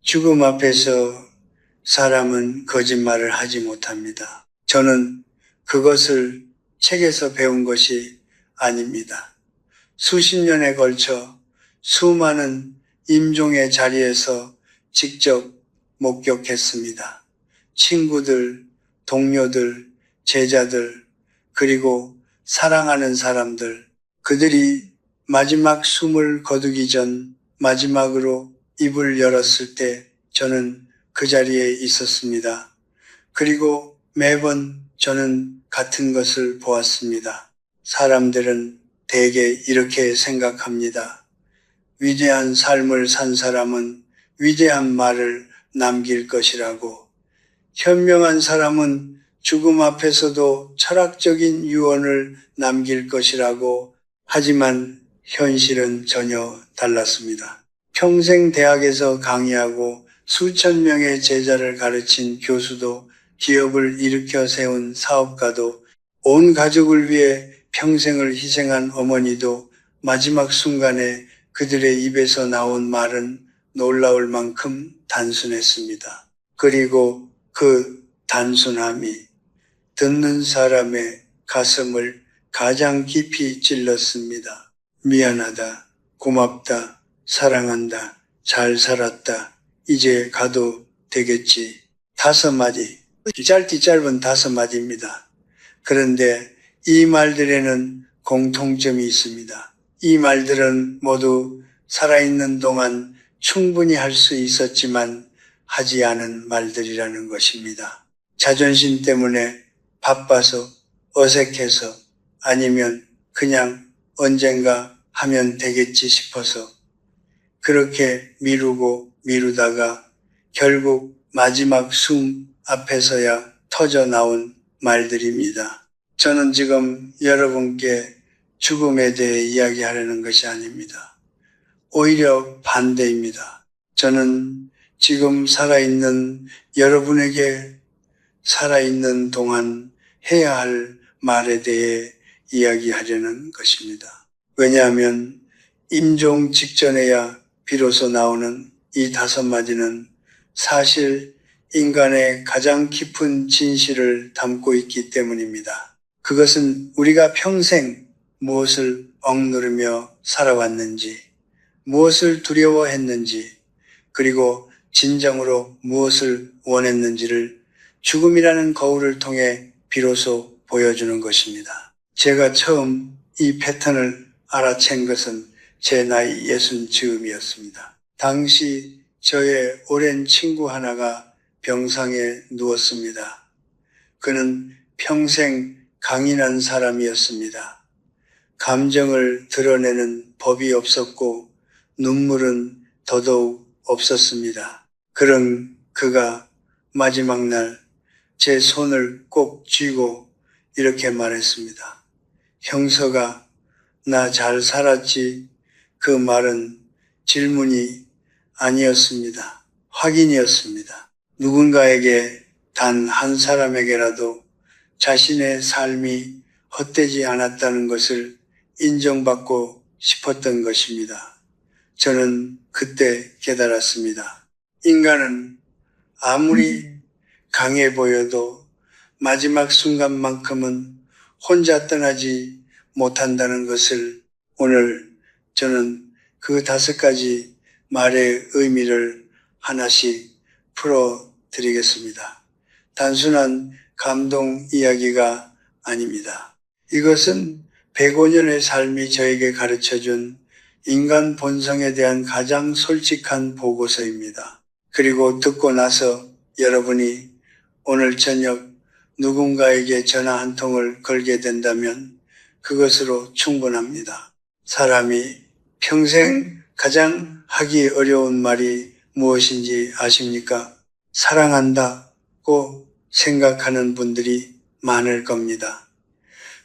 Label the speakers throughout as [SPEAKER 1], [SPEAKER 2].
[SPEAKER 1] 죽음 앞에서 사람은 거짓말을 하지 못합니다. 저는 그것을 책에서 배운 것이 아닙니다. 수십 년에 걸쳐 수많은 임종의 자리에서 직접 목격했습니다. 친구들, 동료들, 제자들, 그리고 사랑하는 사람들, 그들이 마지막 숨을 거두기 전 마지막으로 입을 열었을 때 저는 그 자리에 있었습니다. 그리고 매번 저는 같은 것을 보았습니다. 사람들은 대개 이렇게 생각합니다. 위대한 삶을 산 사람은 위대한 말을 남길 것이라고. 현명한 사람은 죽음 앞에서도 철학적인 유언을 남길 것이라고. 하지만 현실은 전혀 달랐습니다. 평생 대학에서 강의하고 수천 명의 제자를 가르친 교수도, 기업을 일으켜 세운 사업가도, 온 가족을 위해 평생을 희생한 어머니도 마지막 순간에 그들의 입에서 나온 말은 놀라울 만큼 단순했습니다. 그리고 그 단순함이 듣는 사람의 가슴을 가장 깊이 찔렀습니다. 미안하다, 고맙다, 사랑한다, 잘 살았다, 이제 가도 되겠지. 5마디, 짧디 짧은 5마디입니다. 그런데 이 말들에는 공통점이 있습니다. 이 말들은 모두 살아있는 동안 충분히 할 수 있었지만 하지 않은 말들이라는 것입니다. 자존심 때문에, 바빠서, 어색해서, 아니면 그냥 언젠가 하면 되겠지 싶어서 그렇게 미루고 미루다가 결국 마지막 숨 앞에서야 터져 나온 말들입니다. 저는 지금 여러분께 죽음에 대해 이야기하려는 것이 아닙니다. 오히려 반대입니다. 저는 지금 살아있는 여러분에게 살아있는 동안 해야 할 말에 대해 이야기하려는 것입니다. 왜냐하면 임종 직전에야 비로소 나오는 이 5마디는 사실 인간의 가장 깊은 진실을 담고 있기 때문입니다. 그것은 우리가 평생 무엇을 억누르며 살아왔는지, 무엇을 두려워했는지, 그리고 진정으로 무엇을 원했는지를 죽음이라는 거울을 통해 비로소 보여주는 것입니다. 제가 처음 이 패턴을 알아챈 것은 제 나이 60즈음이었습니다. 당시 저의 오랜 친구 하나가 병상에 누웠습니다. 그는 평생 강인한 사람이었습니다. 감정을 드러내는 법이 없었고 눈물은 더더욱 없었습니다. 그런 그가 마지막 날 제 손을 꼭 쥐고 이렇게 말했습니다. 형서가 나 잘 살았지? 그 말은 질문이 아니었습니다. 확인이었습니다. 누군가에게, 단 한 사람에게라도 자신의 삶이 헛되지 않았다는 것을 인정받고 싶었던 것입니다. 저는 그때 깨달았습니다. 인간은 아무리 강해 보여도 마지막 순간만큼은 혼자 떠나지 못한다는 것을 오늘 저는 그 5가지 말의 의미를 하나씩 풀어드리겠습니다. 단순한 감동 이야기가 아닙니다. 이것은 105년의 삶이 저에게 가르쳐준 인간 본성에 대한 가장 솔직한 보고서입니다. 그리고 듣고 나서 여러분이 오늘 저녁 누군가에게 전화 한 통을 걸게 된다면 그것으로 충분합니다. 사람이 평생 가장 하기 어려운 말이 무엇인지 아십니까? 사랑한다고 생각하는 분들이 많을 겁니다.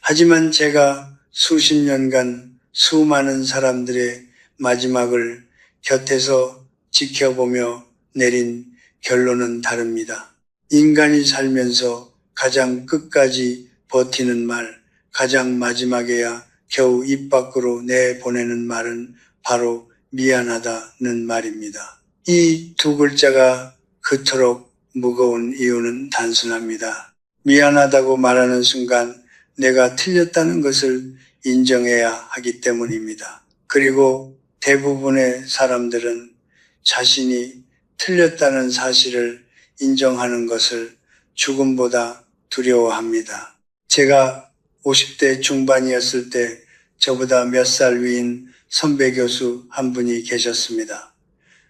[SPEAKER 1] 하지만 제가 수십 년간 수많은 사람들의 마지막을 곁에서 지켜보며 내린 결론은 다릅니다. 인간이 살면서 가장 끝까지 버티는 말, 가장 마지막에야 겨우 입 밖으로 내보내는 말은 바로 미안하다는 말입니다. 이 두 글자가 그토록 무거운 이유는 단순합니다. 미안하다고 말하는 순간 내가 틀렸다는 것을 인정해야 하기 때문입니다. 그리고 대부분의 사람들은 자신이 틀렸다는 사실을 인정하는 것을 죽음보다 두려워합니다. 제가 50대 중반이었을 때 저보다 몇 살 위인 선배 교수 한 분이 계셨습니다.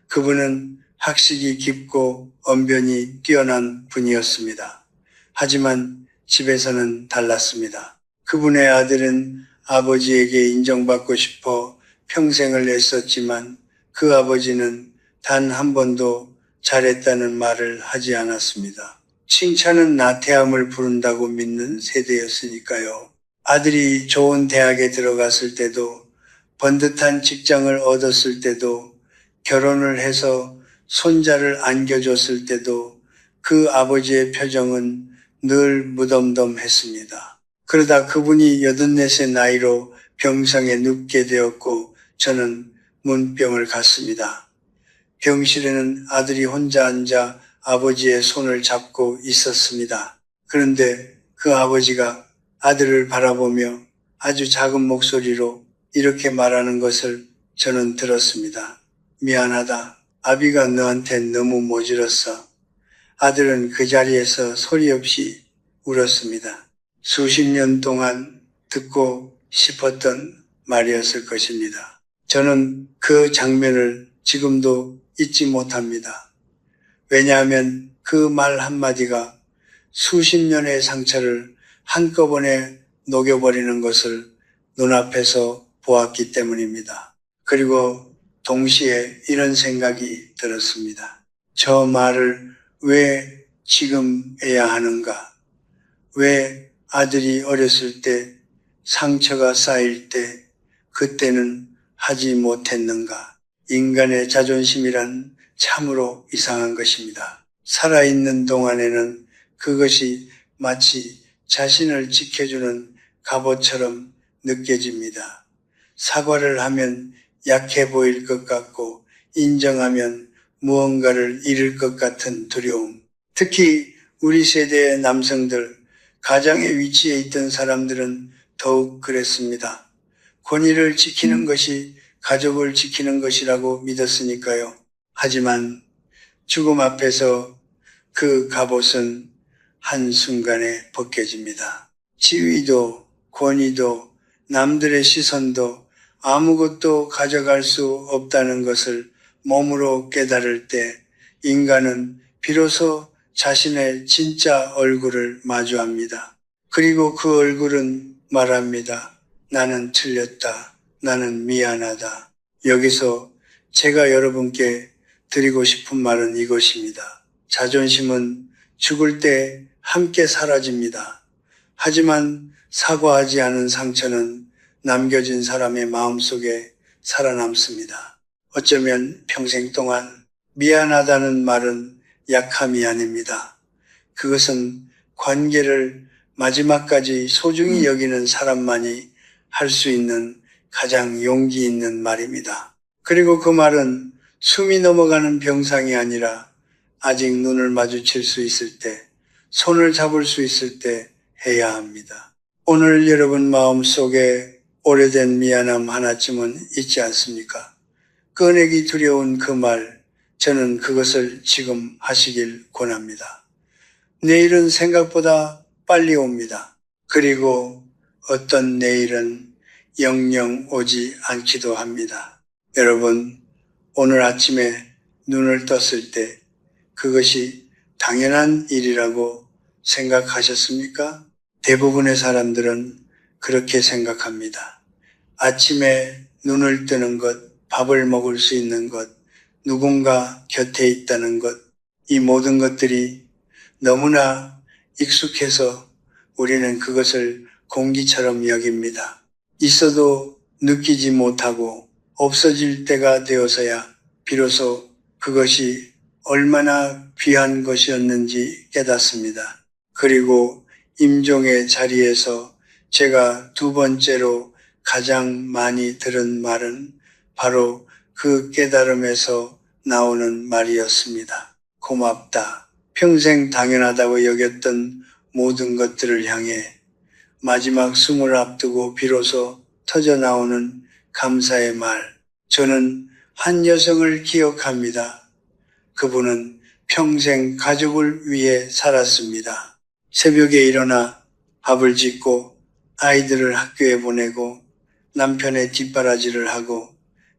[SPEAKER 1] 그분은 학식이 깊고 언변이 뛰어난 분이었습니다. 하지만 집에서는 달랐습니다. 그분의 아들은 아버지에게 인정받고 싶어 평생을 애썼지만 그 아버지는 단 한 번도 잘했다는 말을 하지 않았습니다. 칭찬은 나태함을 부른다고 믿는 세대였으니까요. 아들이 좋은 대학에 들어갔을 때도, 번듯한 직장을 얻었을 때도, 결혼을 해서 손자를 안겨줬을 때도 그 아버지의 표정은 늘 무덤덤했습니다. 그러다 그분이 84세 나이로 병상에 눕게 되었고 저는 문병을 갔습니다. 병실에는 아들이 혼자 앉아 아버지의 손을 잡고 있었습니다. 그런데 그 아버지가 아들을 바라보며 아주 작은 목소리로 이렇게 말하는 것을 저는 들었습니다. 미안하다. 아비가 너한테 너무 모질었어. 아들은 그 자리에서 소리 없이 울었습니다. 수십 년 동안 듣고 싶었던 말이었을 것입니다. 저는 그 장면을 지금도 잊지 못합니다. 왜냐하면 그 말 한마디가 수십 년의 상처를 한꺼번에 녹여버리는 것을 눈앞에서 보았기 때문입니다. 그리고 동시에 이런 생각이 들었습니다. 저 말을 왜 지금 해야 하는가? 왜 아들이 어렸을 때 상처가 쌓일 때 그때는 하지 못했는가? 인간의 자존심이란 참으로 이상한 것입니다. 살아있는 동안에는 그것이 마치 자신을 지켜주는 갑옷처럼 느껴집니다. 사과를 하면 약해 보일 것 같고 인정하면 무언가를 잃을 것 같은 두려움. 특히 우리 세대의 남성들, 가장의 위치에 있던 사람들은 더욱 그랬습니다. 권위를 지키는 것이 가족을 지키는 것이라고 믿었으니까요. 하지만 죽음 앞에서 그 갑옷은 한순간에 벗겨집니다. 지위도 권위도 남들의 시선도 아무것도 가져갈 수 없다는 것을 몸으로 깨달을 때 인간은 비로소 자신의 진짜 얼굴을 마주합니다. 그리고 그 얼굴은 말합니다. 나는 틀렸다. 나는 미안하다. 여기서 제가 여러분께 드리고 싶은 말은 이것입니다. 자존심은 죽을 때 함께 사라집니다. 하지만 사과하지 않은 상처는 남겨진 사람의 마음속에 살아남습니다. 어쩌면 평생 동안 미안하다는 말은 약함이 아닙니다. 그것은 관계를 마지막까지 소중히 여기는 사람만이 할 수 있는 가장 용기 있는 말입니다. 그리고 그 말은 숨이 넘어가는 병상이 아니라 아직 눈을 마주칠 수 있을 때, 손을 잡을 수 있을 때 해야 합니다. 오늘 여러분 마음속에 오래된 미안함 하나쯤은 있지 않습니까? 꺼내기 두려운 그 말, 저는 그것을 지금 하시길 권합니다. 내일은 생각보다 빨리 옵니다. 그리고 어떤 내일은 영영 오지 않기도 합니다. 여러분, 오늘 아침에 눈을 떴을 때 그것이 당연한 일이라고 생각하셨습니까? 대부분의 사람들은 그렇게 생각합니다. 아침에 눈을 뜨는 것, 밥을 먹을 수 있는 것, 누군가 곁에 있다는 것, 이 모든 것들이 너무나 익숙해서 우리는 그것을 공기처럼 여깁니다. 있어도 느끼지 못하고 없어질 때가 되어서야 비로소 그것이 얼마나 귀한 것이었는지 깨닫습니다. 그리고 임종의 자리에서 제가 두 번째로 가장 많이 들은 말은 바로 그 깨달음에서 나오는 말이었습니다. 고맙다. 평생 당연하다고 여겼던 모든 것들을 향해 마지막 숨을 앞두고 비로소 터져나오는 감사의 말. 저는 한 여성을 기억합니다. 그분은 평생 가족을 위해 살았습니다. 새벽에 일어나 밥을 짓고 아이들을 학교에 보내고 남편의 뒷바라지를 하고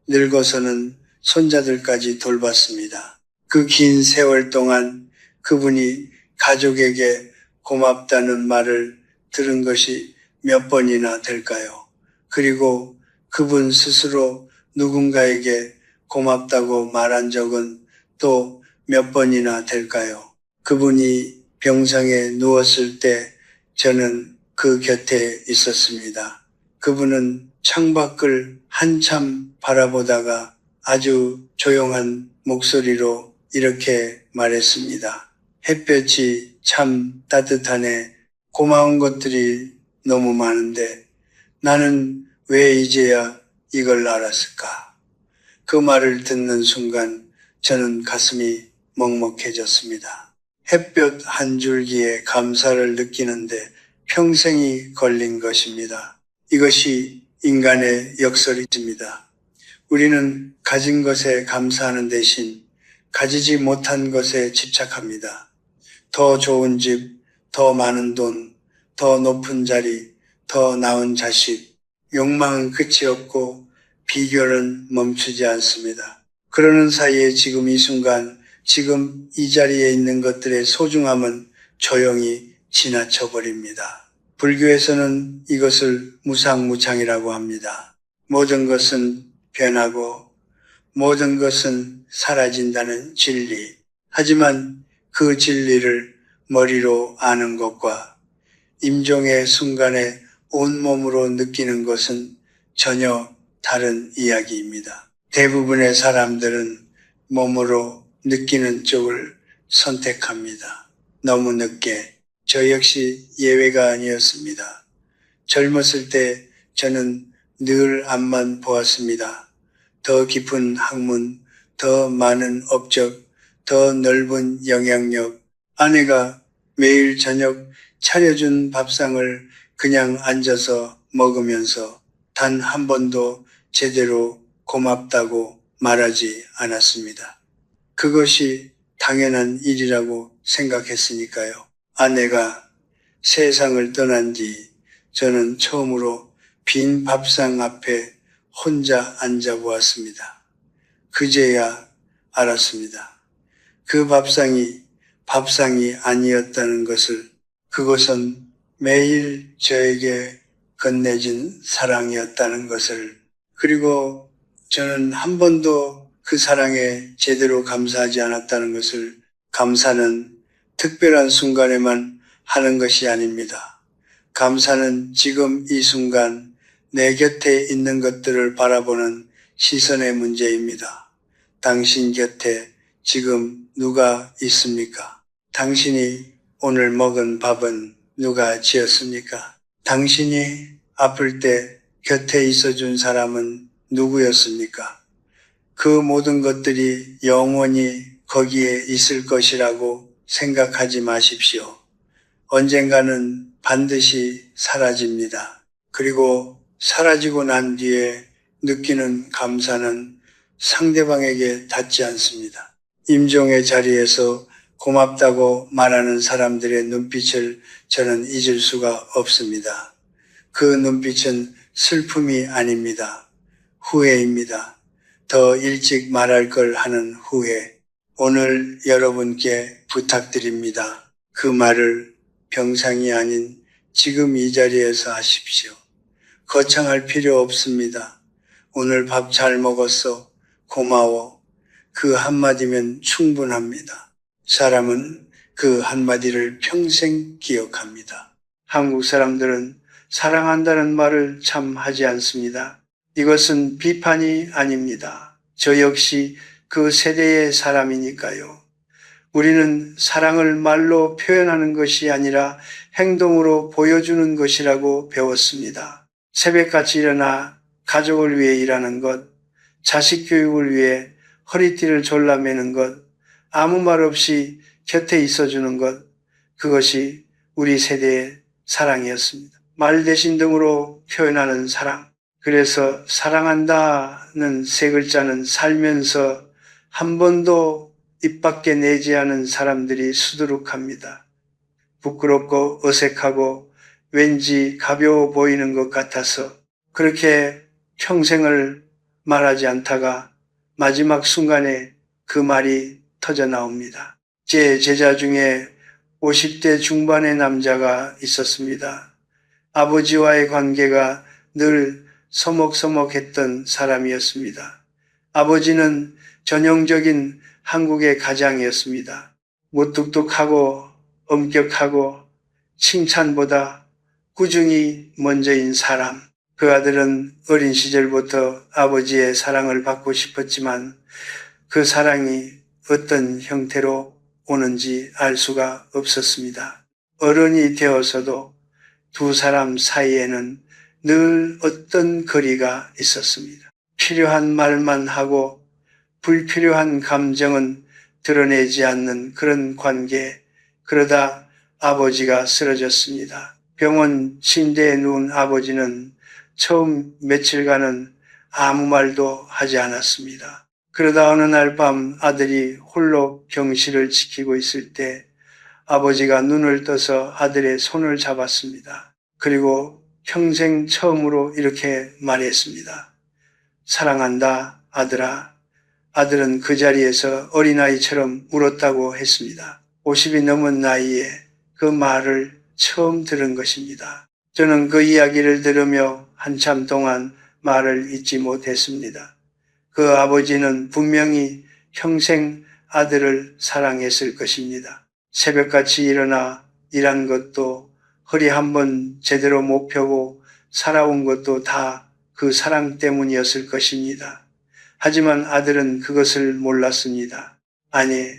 [SPEAKER 1] 늙어서는 손자들까지 돌봤습니다. 그 긴 세월 동안 그분이 가족에게 고맙다는 말을 들은 것이 몇 번이나 될까요? 그리고 그분 스스로 누군가에게 고맙다고 말한 적은 또 몇 번이나 될까요? 그분이 병상에 누웠을 때 저는 그 곁에 있었습니다. 그분은 창밖을 한참 바라보다가 아주 조용한 목소리로 이렇게 말했습니다. 햇볕이 참 따뜻하네. 고마운 것들이 너무 많은데 나는 왜 이제야 이걸 알았을까? 그 말을 듣는 순간 저는 가슴이 먹먹해졌습니다. 햇볕 한 줄기에 감사를 느끼는데 평생이 걸린 것입니다. 이것이 인간의 역설입니다. 우리는 가진 것에 감사하는 대신 가지지 못한 것에 집착합니다. 더 좋은 집, 더 많은 돈, 더 높은 자리, 더 나은 자식. 욕망은 끝이 없고 비결은 멈추지 않습니다. 그러는 사이에 지금 이 순간, 지금 이 자리에 있는 것들의 소중함은 조용히 지나쳐 버립니다. 불교에서는 이것을 무상무창이라고 합니다. 모든 것은 변하고 모든 것은 사라진다는 진리. 하지만 그 진리를 머리로 아는 것과 임종의 순간에 온몸으로 느끼는 것은 전혀 다른 이야기입니다. 대부분의 사람들은 몸으로 느끼는 쪽을 선택합니다. 너무 늦게. 저 역시 예외가 아니었습니다. 젊었을 때 저는 늘 앞만 보았습니다. 더 깊은 학문, 더 많은 업적, 더 넓은 영향력. 아내가 매일 저녁 차려준 밥상을 그냥 앉아서 먹으면서 단 한 번도 제대로 고맙다고 말하지 않았습니다. 그것이 당연한 일이라고 생각했으니까요. 아내가 세상을 떠난 뒤 저는 처음으로 빈 밥상 앞에 혼자 앉아 보았습니다. 그제야 알았습니다. 그 밥상이 아니었다는 것을. 그것은 매일 저에게 건네진 사랑이었다는 것을. 그리고 저는 한 번도 그 사랑에 제대로 감사하지 않았다는 것을. 감사는 특별한 순간에만 하는 것이 아닙니다. 감사는 지금 이 순간 내 곁에 있는 것들을 바라보는 시선의 문제입니다. 당신 곁에 지금 누가 있습니까? 당신이 오늘 먹은 밥은 누가 지었습니까? 당신이 아플 때 곁에 있어준 사람은 누구였습니까? 그 모든 것들이 영원히 거기에 있을 것이라고 생각하지 마십시오. 언젠가는 반드시 사라집니다. 그리고 사라지고 난 뒤에 느끼는 감사는 상대방에게 닿지 않습니다. 임종의 자리에서 고맙다고 말하는 사람들의 눈빛을 저는 잊을 수가 없습니다. 그 눈빛은 슬픔이 아닙니다. 후회입니다. 더 일찍 말할 걸 하는 후회. 오늘 여러분께 부탁드립니다. 그 말을 병상이 아닌 지금 이 자리에서 하십시오. 거창할 필요 없습니다. 오늘 밥 잘 먹었어. 고마워. 그 한마디면 충분합니다. 사람은 그 한마디를 평생 기억합니다. 한국 사람들은 사랑한다는 말을 참 하지 않습니다. 이것은 비판이 아닙니다. 저 역시 그 세대의 사람이니까요. 우리는 사랑을 말로 표현하는 것이 아니라 행동으로 보여주는 것이라고 배웠습니다. 새벽같이 일어나 가족을 위해 일하는 것, 자식 교육을 위해 허리띠를 졸라매는 것, 아무 말 없이 곁에 있어주는 것, 그것이 우리 세대의 사랑이었습니다. 말 대신 등으로 표현하는 사랑. 그래서 사랑한다는 세 글자는 살면서 한 번도 입 밖에 내지 않은 사람들이 수두룩합니다. 부끄럽고 어색하고 왠지 가벼워 보이는 것 같아서 그렇게 평생을 말하지 않다가 마지막 순간에 그 말이 터져 나옵니다. 제 제자 중에 50대 중반의 남자가 있었습니다. 아버지와의 관계가 늘 서먹서먹했던 사람이었습니다. 아버지는 전형적인 한국의 가장이었습니다. 무뚝뚝하고 엄격하고 칭찬보다 꾸중이 먼저인 사람. 그 아들은 어린 시절부터 아버지의 사랑을 받고 싶었지만 그 사랑이 어떤 형태로 오는지 알 수가 없었습니다. 어른이 되어서도 두 사람 사이에는 늘 어떤 거리가 있었습니다. 필요한 말만 하고 불필요한 감정은 드러내지 않는 그런 관계. 그러다 아버지가 쓰러졌습니다. 병원 침대에 누운 아버지는 처음 며칠간은 아무 말도 하지 않았습니다. 그러다 어느 날 밤 아들이 홀로 병실을 지키고 있을 때 아버지가 눈을 떠서 아들의 손을 잡았습니다. 그리고 평생 처음으로 이렇게 말했습니다. 사랑한다, 아들아. 아들은 그 자리에서 어린아이처럼 울었다고 했습니다. 50이 넘은 나이에 그 말을 처음 들은 것입니다. 저는 그 이야기를 들으며 한참 동안 말을 잇지 못했습니다. 그 아버지는 분명히 평생 아들을 사랑했을 것입니다. 새벽같이 일어나 일한 것도 허리 한번 제대로 못 펴고 살아온 것도 다 그 사랑 때문이었을 것입니다. 하지만 아들은 그것을 몰랐습니다. 아니,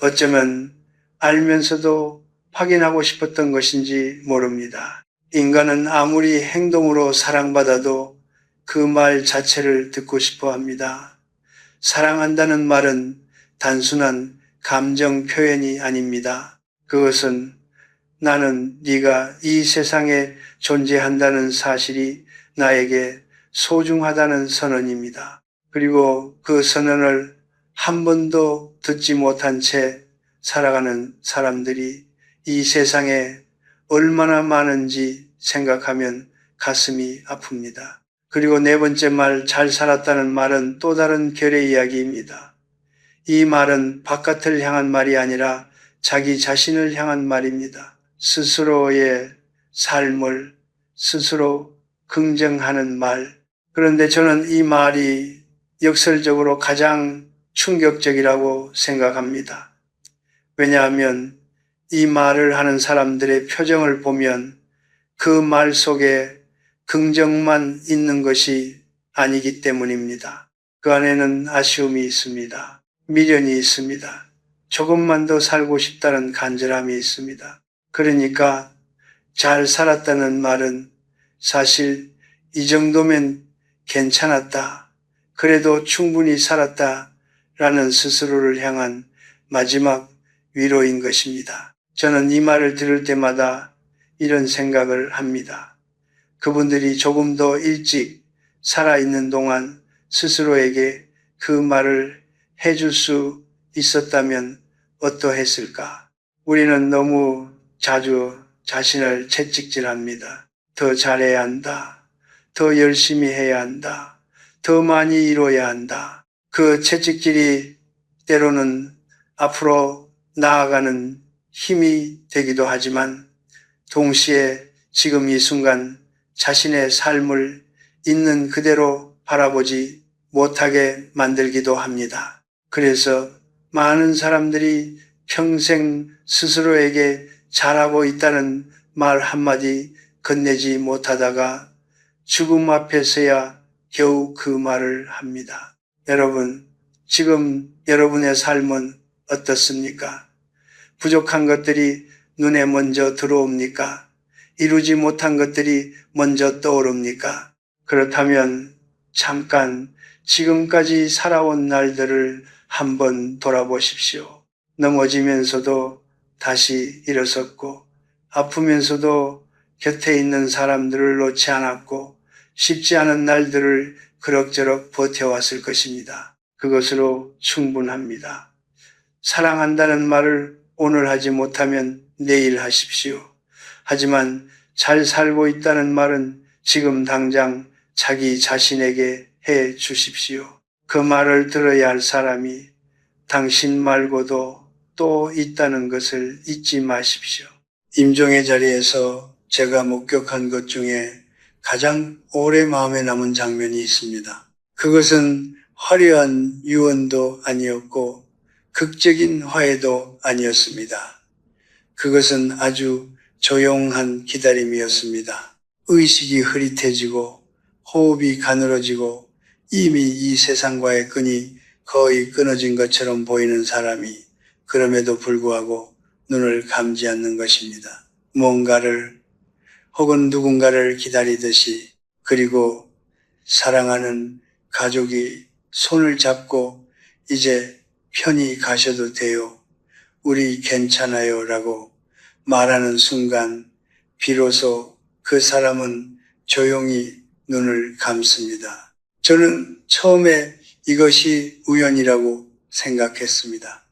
[SPEAKER 1] 어쩌면 알면서도 확인하고 싶었던 것인지 모릅니다. 인간은 아무리 행동으로 사랑받아도 그 말 자체를 듣고 싶어 합니다. 사랑한다는 말은 단순한 감정 표현이 아닙니다. 그것은 나는 네가 이 세상에 존재한다는 사실이 나에게 소중하다는 선언입니다. 그리고 그 선언을 한 번도 듣지 못한 채 살아가는 사람들이 이 세상에 얼마나 많은지 생각하면 가슴이 아픕니다. 그리고 네 번째 말, 잘 살았다는 말은 또 다른 결의 이야기입니다. 이 말은 바깥을 향한 말이 아니라 자기 자신을 향한 말입니다. 스스로의 삶을 스스로 긍정하는 말. 그런데 저는 이 말이 역설적으로 가장 충격적이라고 생각합니다. 왜냐하면 이 말을 하는 사람들의 표정을 보면 그 말 속에 긍정만 있는 것이 아니기 때문입니다. 그 안에는 아쉬움이 있습니다. 미련이 있습니다. 조금만 더 살고 싶다는 간절함이 있습니다. 그러니까 잘 살았다는 말은 사실 이 정도면 괜찮았다. 그래도 충분히 살았다. 라는 스스로를 향한 마지막 위로인 것입니다. 저는 이 말을 들을 때마다 이런 생각을 합니다. 그분들이 조금 더 일찍 살아있는 동안 스스로에게 그 말을 해줄 수 있었다면 어떠했을까? 우리는 너무 자주 자신을 채찍질합니다. 더 잘해야 한다. 더 열심히 해야 한다. 더 많이 이뤄야 한다. 그 채찍질이 때로는 앞으로 나아가는 힘이 되기도 하지만 동시에 지금 이 순간 자신의 삶을 있는 그대로 바라보지 못하게 만들기도 합니다. 그래서 많은 사람들이 평생 스스로에게 잘하고 있다는 말 한마디 건네지 못하다가 죽음 앞에서야 겨우 그 말을 합니다. 여러분, 지금 여러분의 삶은 어떻습니까? 부족한 것들이 눈에 먼저 들어옵니까? 이루지 못한 것들이 먼저 떠오릅니까? 그렇다면 잠깐 지금까지 살아온 날들을 한번 돌아보십시오. 넘어지면서도 다시 일어섰고 아프면서도 곁에 있는 사람들을 놓지 않았고 쉽지 않은 날들을 그럭저럭 버텨왔을 것입니다. 그것으로 충분합니다. 사랑한다는 말을 오늘 하지 못하면 내일 하십시오. 하지만 잘 살고 있다는 말은 지금 당장 자기 자신에게 해 주십시오. 그 말을 들어야 할 사람이 당신 말고도 또 있다는 것을 잊지 마십시오. 임종의 자리에서 제가 목격한 것 중에 가장 오래 마음에 남은 장면이 있습니다. 그것은 화려한 유언도 아니었고 극적인 화해도 아니었습니다. 그것은 아주 조용한 기다림이었습니다. 의식이 흐릿해지고 호흡이 가늘어지고 이미 이 세상과의 끈이 거의 끊어진 것처럼 보이는 사람이 그럼에도 불구하고 눈을 감지 않는 것입니다. 뭔가를 혹은 누군가를 기다리듯이, 그리고 사랑하는 가족이 손을 잡고 이제 편히 가셔도 돼요. 우리 괜찮아요 라고 말하는 순간 비로소 그 사람은 조용히 눈을 감습니다. 저는 처음에 이것이 우연이라고 생각했습니다.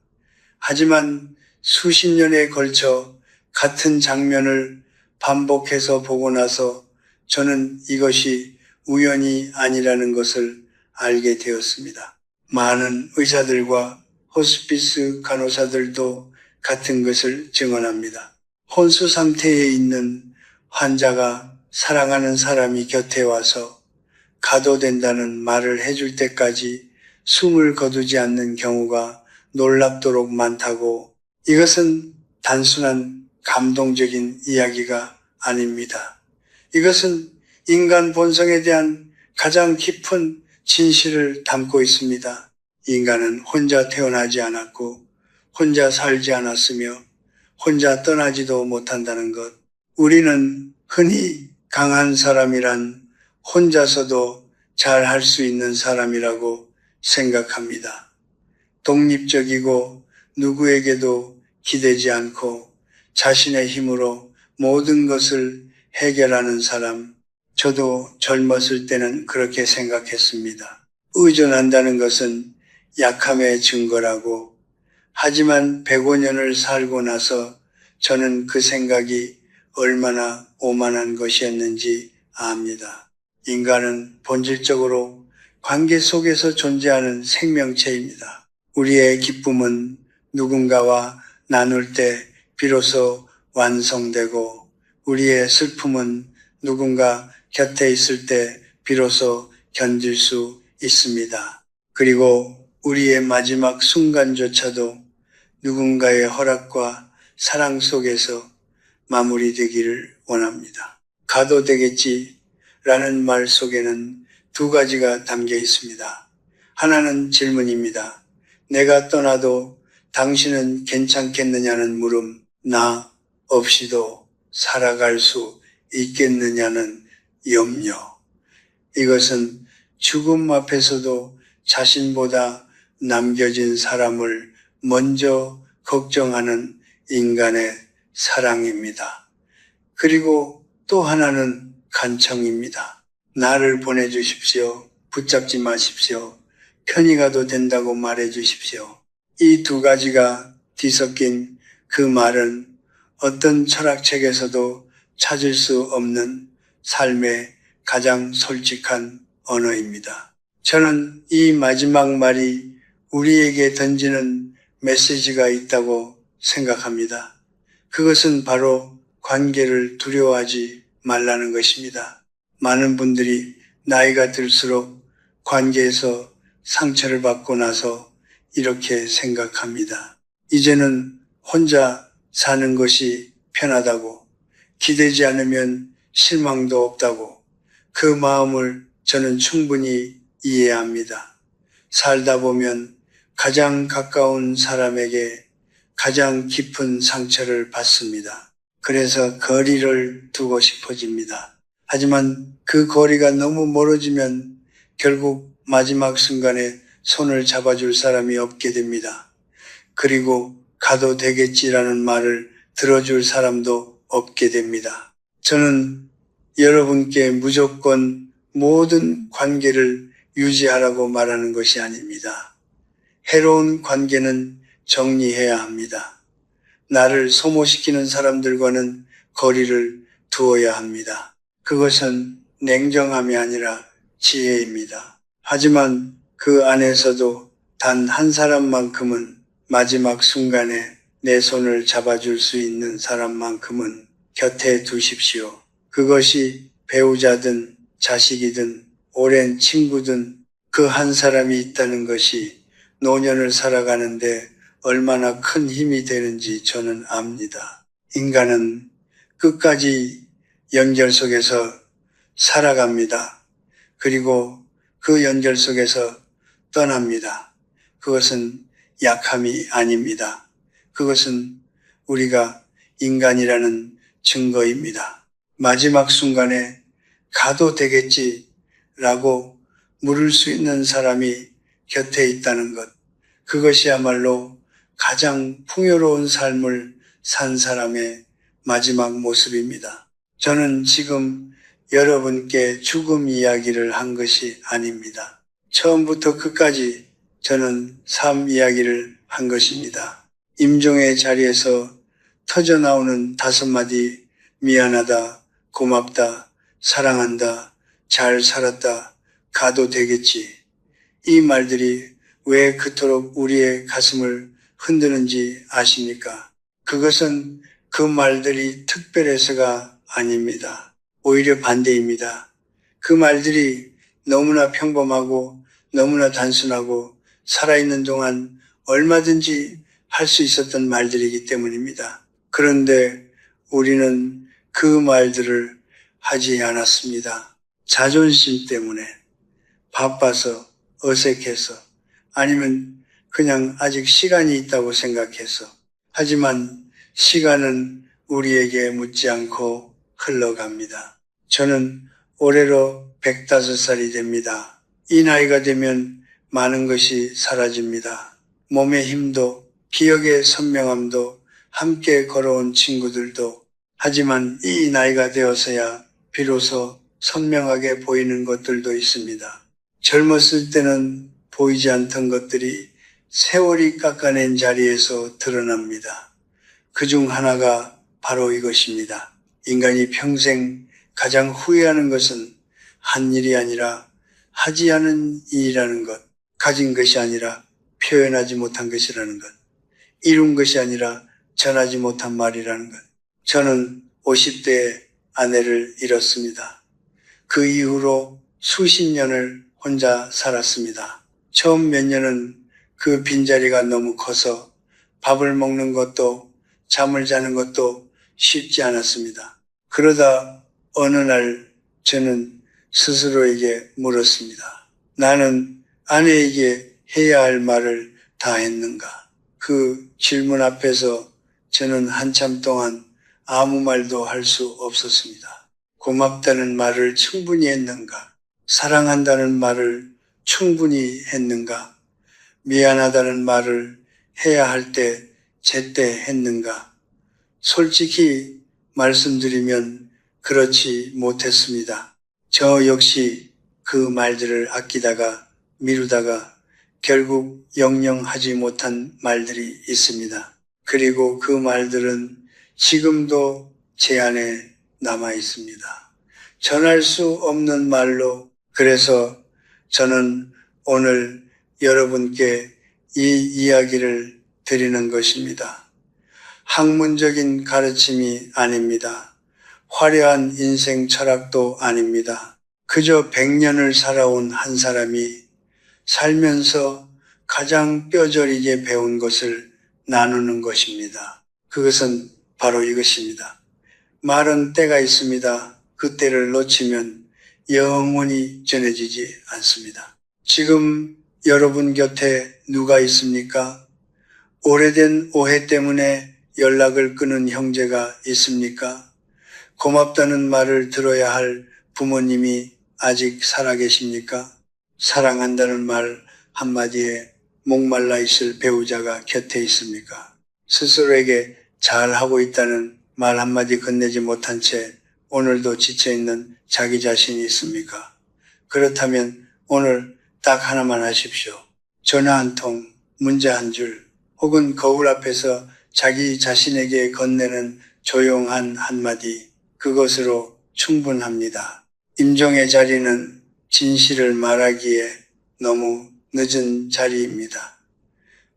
[SPEAKER 1] 하지만 수십 년에 걸쳐 같은 장면을 반복해서 보고 나서 저는 이것이 우연이 아니라는 것을 알게 되었습니다. 많은 의사들과 호스피스 간호사들도 같은 것을 증언합니다. 혼수 상태에 있는 환자가 사랑하는 사람이 곁에 와서 가도 된다는 말을 해줄 때까지 숨을 거두지 않는 경우가 놀랍도록 많다고, 이것은 단순한 감동적인 이야기가 아닙니다. 이것은 인간 본성에 대한 가장 깊은 진실을 담고 있습니다. 인간은 혼자 태어나지 않았고 혼자 살지 않았으며 혼자 떠나지도 못한다는 것. 우리는 흔히 강한 사람이란 혼자서도 잘 할 수 있는 사람이라고 생각합니다. 독립적이고 누구에게도 기대지 않고 자신의 힘으로 모든 것을 해결하는 사람. 저도 젊었을 때는 그렇게 생각했습니다. 의존한다는 것은 약함의 증거라고. 하지만 105년을 살고 나서 저는 그 생각이 얼마나 오만한 것이었는지 압니다. 인간은 본질적으로 관계 속에서 존재하는 생명체입니다. 우리의 기쁨은 누군가와 나눌 때 비로소 완성되고 우리의 슬픔은 누군가 곁에 있을 때 비로소 견딜 수 있습니다. 그리고 우리의 마지막 순간조차도 누군가의 허락과 사랑 속에서 마무리되기를 원합니다. 가도 되겠지 라는 말 속에는 두 가지가 담겨 있습니다. 하나는 질문입니다. 내가 떠나도 당신은 괜찮겠느냐는 물음, 나 없이도 살아갈 수 있겠느냐는 염려. 이것은 죽음 앞에서도 자신보다 남겨진 사람을 먼저 걱정하는 인간의 사랑입니다. 그리고 또 하나는 간청입니다. 나를 보내주십시오. 붙잡지 마십시오. 편히 가도 된다고 말해 주십시오. 이 두 가지가 뒤섞인 그 말은 어떤 철학책에서도 찾을 수 없는 삶의 가장 솔직한 언어입니다. 저는 이 마지막 말이 우리에게 던지는 메시지가 있다고 생각합니다. 그것은 바로 관계를 두려워하지 말라는 것입니다. 많은 분들이 나이가 들수록 관계에서 상처를 받고 나서 이렇게 생각합니다. 이제는 혼자 사는 것이 편하다고, 기대지 않으면 실망도 없다고. 그 마음을 저는 충분히 이해합니다. 살다 보면 가장 가까운 사람에게 가장 깊은 상처를 받습니다. 그래서 거리를 두고 싶어집니다. 하지만 그 거리가 너무 멀어지면 결국 마지막 순간에 손을 잡아줄 사람이 없게 됩니다. 그리고 가도 되겠지라는 말을 들어줄 사람도 없게 됩니다. 저는 여러분께 무조건 모든 관계를 유지하라고 말하는 것이 아닙니다. 해로운 관계는 정리해야 합니다. 나를 소모시키는 사람들과는 거리를 두어야 합니다. 그것은 냉정함이 아니라 지혜입니다. 하지만 그 안에서도 단 한 사람만큼은 마지막 순간에 내 손을 잡아줄 수 있는 사람만큼은 곁에 두십시오. 그것이 배우자든 자식이든 오랜 친구든 그 한 사람이 있다는 것이 노년을 살아가는데 얼마나 큰 힘이 되는지 저는 압니다. 인간은 끝까지 연결 속에서 살아갑니다. 그리고 그 연결 속에서 떠납니다. 그것은 약함이 아닙니다. 그것은 우리가 인간이라는 증거입니다. 마지막 순간에 가도 되겠지라고 물을 수 있는 사람이 곁에 있다는 것, 그것이야말로 가장 풍요로운 삶을 산 사람의 마지막 모습입니다. 저는 지금 여러분께 죽음 이야기를 한 것이 아닙니다. 처음부터 끝까지 저는 삶 이야기를 한 것입니다. 임종의 자리에서 터져나오는 5마디 미안하다, 고맙다, 사랑한다, 잘 살았다, 가도 되겠지. 이 말들이 왜 그토록 우리의 가슴을 흔드는지 아십니까? 그것은 그 말들이 특별해서가 아닙니다. 오히려 반대입니다. 그 말들이 너무나 평범하고 너무나 단순하고 살아있는 동안 얼마든지 할 수 있었던 말들이기 때문입니다. 그런데 우리는 그 말들을 하지 않았습니다. 자존심 때문에, 바빠서, 어색해서, 아니면 그냥 아직 시간이 있다고 생각해서. 하지만 시간은 우리에게 묻지 않고 흘러갑니다. 저는 올해로 105살이 됩니다. 이 나이가 되면 많은 것이 사라집니다. 몸의 힘도, 기억의 선명함도, 함께 걸어온 친구들도. 하지만 이 나이가 되어서야 비로소 선명하게 보이는 것들도 있습니다. 젊었을 때는 보이지 않던 것들이 세월이 깎아낸 자리에서 드러납니다. 그중 하나가 바로 이것입니다. 인간이 평생 가장 후회하는 것은 한 일이 아니라 하지 않은 일이라는 것, 가진 것이 아니라 표현하지 못한 것이라는 것, 이룬 것이 아니라 전하지 못한 말이라는 것. 저는 50대에 아내를 잃었습니다. 그 이후로 수십 년을 혼자 살았습니다. 처음 몇 년은 그 빈자리가 너무 커서 밥을 먹는 것도 잠을 자는 것도 쉽지 않았습니다. 그러다 어느 날 저는 스스로에게 물었습니다. 나는 아내에게 해야 할 말을 다 했는가? 그 질문 앞에서 저는 한참 동안 아무 말도 할 수 없었습니다. 고맙다는 말을 충분히 했는가? 사랑한다는 말을 충분히 했는가? 미안하다는 말을 해야 할 때 제때 했는가? 솔직히 말씀드리면 그렇지 못했습니다. 저 역시 그 말들을 아끼다가 미루다가 결국 영영 하지 못한 말들이 있습니다. 그리고 그 말들은 지금도 제 안에 남아 있습니다. 전할 수 없는 말로. 그래서 저는 오늘 여러분께 이 이야기를 드리는 것입니다. 학문적인 가르침이 아닙니다. 화려한 인생 철학도 아닙니다. 그저 100년을 살아온 한 사람이 살면서 가장 뼈저리게 배운 것을 나누는 것입니다. 그것은 바로 이것입니다. 말은 때가 있습니다. 그 때를 놓치면 영원히 전해지지 않습니다. 지금 여러분 곁에 누가 있습니까? 오래된 오해 때문에 연락을 끊은 형제가 있습니까? 고맙다는 말을 들어야 할 부모님이 아직 살아계십니까? 사랑한다는 말 한마디에 목말라 있을 배우자가 곁에 있습니까? 스스로에게 잘하고 있다는 말 한마디 건네지 못한 채 오늘도 지쳐있는 자기 자신이 있습니까? 그렇다면 오늘 딱 하나만 하십시오. 전화 한 통, 문자 한 줄, 혹은 거울 앞에서 자기 자신에게 건네는 조용한 한마디, 그것으로 충분합니다. 임종의 자리는 진실을 말하기에 너무 늦은 자리입니다.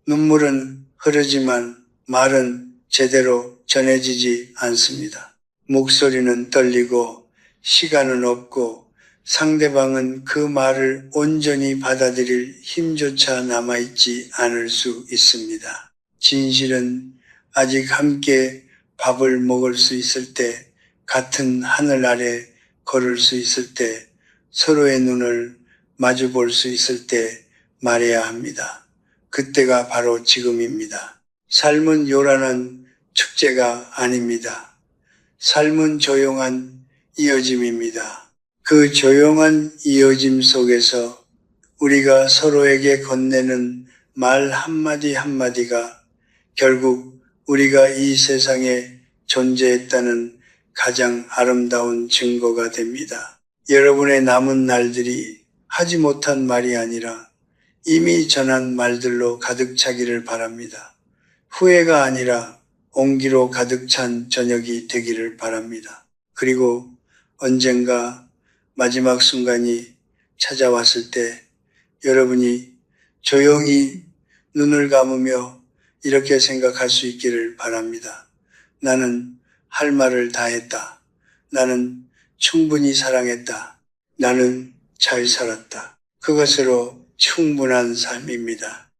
[SPEAKER 1] 눈물은 흐르지만 말은 제대로 전해지지 않습니다. 목소리는 떨리고 시간은 없고 상대방은 그 말을 온전히 받아들일 힘조차 남아있지 않을 수 있습니다. 진실은 아직 함께 밥을 먹을 수 있을 때, 같은 하늘 아래 걸을 수 있을 때, 서로의 눈을 마주 볼 수 있을 때 말해야 합니다. 그때가 바로 지금입니다. 삶은 요란한 축제가 아닙니다. 삶은 조용한 이어짐입니다. 그 조용한 이어짐 속에서 우리가 서로에게 건네는 말 한마디 한마디가 결국 우리가 이 세상에 존재했다는 가장 아름다운 증거가 됩니다. 여러분의 남은 날들이 하지 못한 말이 아니라 이미 전한 말들로 가득 차기를 바랍니다. 후회가 아니라 온기로 가득 찬 저녁이 되기를 바랍니다. 그리고 언젠가 마지막 순간이 찾아왔을 때 여러분이 조용히 눈을 감으며 이렇게 생각할 수 있기를 바랍니다. 나는 할 말을 다 했다. 나는 충분히 사랑했다. 나는 잘 살았다. 그것으로 충분한 삶입니다.